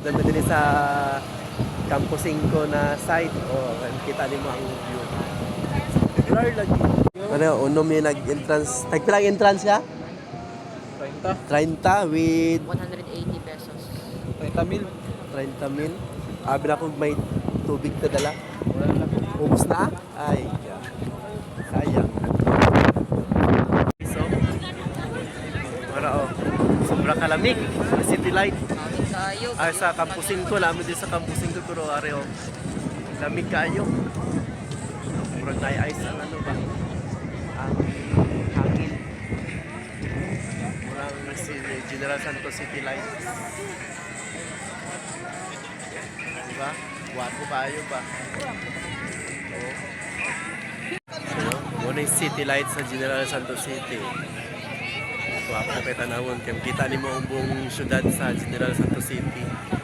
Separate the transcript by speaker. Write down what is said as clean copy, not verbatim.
Speaker 1: Dami din sa Campo 5 na site. Oh, kita nimo ang view. Blur lagi. Ano, unom yung nag-entrance. Tagpila ang entrance ya? 30 with
Speaker 2: 180 pesos.
Speaker 3: 30 mil.
Speaker 1: 30 mil. Abi na kung may tubig ka dala.
Speaker 3: Wala na.
Speaker 1: Ubus na? Ay, yeah. Sayang. So, para oh, sobrang kalamig sa City Light.
Speaker 2: Mamin tayo.
Speaker 1: Ay, sa Campo 5, namin din sa Campo 5 pero are oh, lamig kayo. Sobrang na-ice ang ano ba? Ang hangin. Murang si General Santos City Light. Diba? Wapo kayo ba? Oo. So, muna yung City Light sa General Santos City. Wapo kayo tanawon. Kita ni mo ang buong syudad sa General Santos City.